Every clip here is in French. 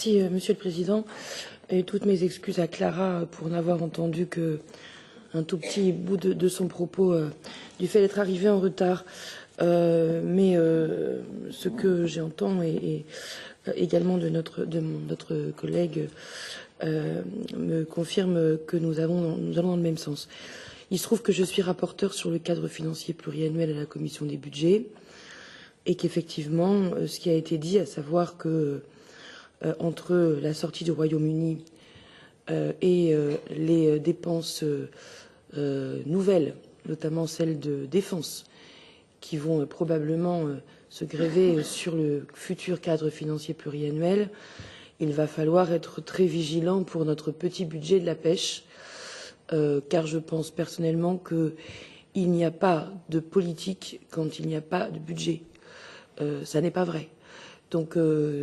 Merci, Monsieur le Président. Et toutes mes excuses à Clara pour n'avoir entendu qu'un tout petit bout de son propos du fait d'être arrivé en retard. Mais ce que j'entends et également de notre collègue me confirme que nous allons dans le même sens. Il se trouve que je suis rapporteur sur le cadre financier pluriannuel à la Commission des budgets et qu'effectivement, ce qui a été dit, à savoir que entre la sortie du Royaume-Uni et les dépenses nouvelles, notamment celles de défense, qui vont probablement se gréver sur le futur cadre financier pluriannuel, il va falloir être très vigilant pour notre petit budget de la pêche, car je pense personnellement qu'il n'y a pas de politique quand il n'y a pas de budget. Ça n'est pas vrai. Donc,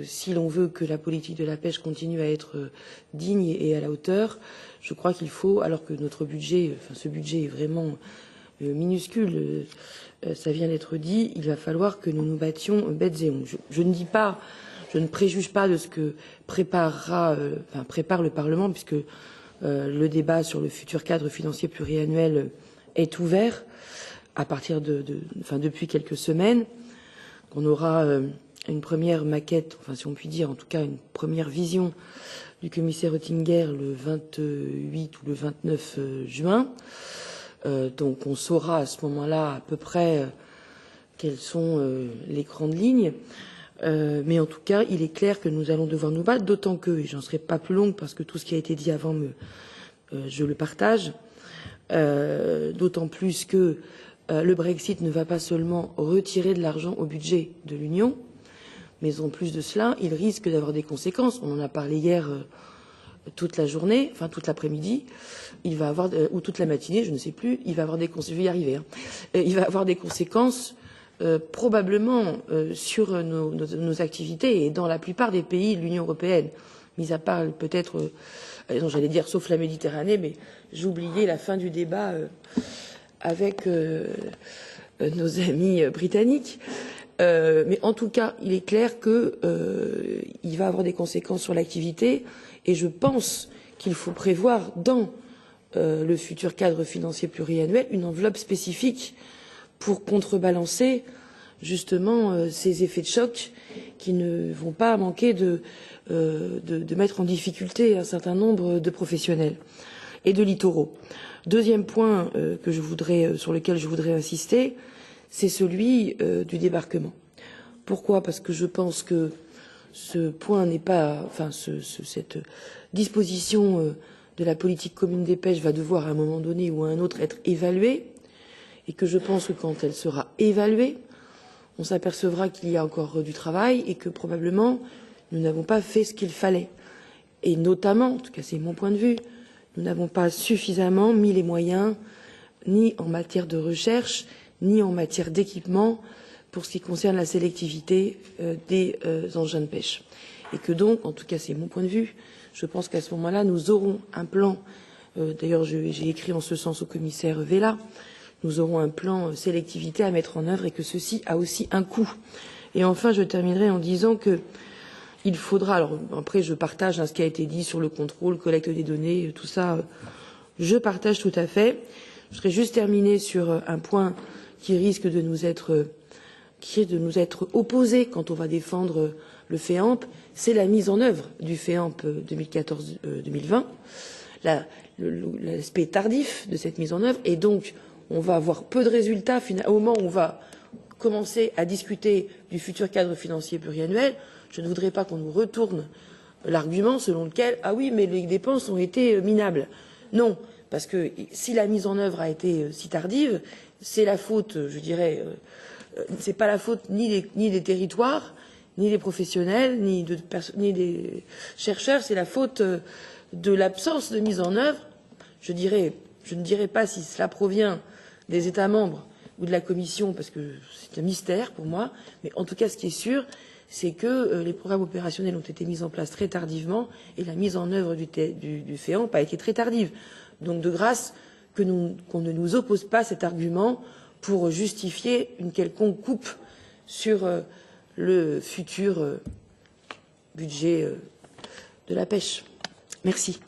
si l'on veut que la politique de la pêche continue à être digne et à la hauteur, je crois qu'il faut, alors que notre budget, ce budget est vraiment minuscule, ça vient d'être dit, il va falloir que nous nous battions bêtes et ongles. Je ne dis pas, je ne préjuge pas de ce que prépare le Parlement, puisque le débat sur le futur cadre financier pluriannuel est ouvert à partir depuis quelques semaines. On aura une première maquette, enfin si on peut dire, en tout cas une première vision du commissaire Oettinger le 28 ou le 29 juin. Donc on saura à ce moment-là à peu près quelles sont les grandes lignes. Mais en tout cas, il est clair que nous allons devoir nous battre, d'autant que, et j'en serai pas plus longue parce que tout ce qui a été dit avant, je le partage, d'autant plus que le Brexit ne va pas seulement retirer de l'argent au budget de l'Union, mais en plus de cela, il risque d'avoir des conséquences. On en a parlé hier toute la journée, enfin toute l'après-midi, il va avoir ou toute la matinée, je ne sais plus, il va avoir des conséquences. Je vais y arriver. Il va avoir des conséquences probablement sur nos activités et dans la plupart des pays de l'Union européenne, mis à part peut-être, j'allais dire sauf la Méditerranée, mais j'ai oublié la fin du débat avec nos amis britanniques. Mais en tout cas, il est clair qu'il va avoir des conséquences sur l'activité et je pense qu'il faut prévoir dans le futur cadre financier pluriannuel une enveloppe spécifique pour contrebalancer justement ces effets de choc qui ne vont pas manquer de mettre en difficulté un certain nombre de professionnels et de littoraux. Deuxième point sur lequel je voudrais insister, c'est celui du débarquement. Pourquoi? Parce que je pense que ce point n'est pas, cette disposition de la politique commune des pêches va devoir à un moment donné ou à un autre être évaluée, et que je pense que quand elle sera évaluée, on s'apercevra qu'il y a encore du travail et que probablement nous n'avons pas fait ce qu'il fallait. Et notamment, en tout cas c'est mon point de vue, nous n'avons pas suffisamment mis les moyens, ni en matière de recherche, ni en matière d'équipement, pour ce qui concerne la sélectivité des engins de pêche. Et que donc, en tout cas c'est mon point de vue, je pense qu'à ce moment-là, nous aurons un plan, d'ailleurs j'ai écrit en ce sens au commissaire Vella, nous aurons un plan sélectivité à mettre en œuvre et que ceci a aussi un coût. Et enfin, je terminerai en disant que il faudra, alors après je partage ce qui a été dit sur le contrôle, collecte des données, tout ça, je partage tout à fait. Je voudrais juste terminer sur un point qui risque de nous être opposé quand on va défendre le FEAMP, c'est la mise en œuvre du FEAMP 2014-2020, l'aspect tardif de cette mise en œuvre, et donc on va avoir peu de résultats au moment où on va commencer à discuter du futur cadre financier pluriannuel. Je ne voudrais pas qu'on nous retourne l'argument selon lequel ah oui mais les dépenses ont été minables. Non, parce que si la mise en œuvre a été si tardive, c'est la faute, je dirais, c'est pas la faute ni des territoires, ni des professionnels, ni des chercheurs, c'est la faute de l'absence de mise en œuvre. Je ne dirais pas si cela provient des États membres ou de la Commission, parce que c'est un mystère pour moi, mais en tout cas, ce qui est sûr, c'est que les programmes opérationnels ont été mis en place très tardivement et la mise en œuvre du FEAMP a été très tardive. Donc, de grâce, qu'on ne nous oppose pas cet argument pour justifier une quelconque coupe sur le futur budget de la pêche. Merci.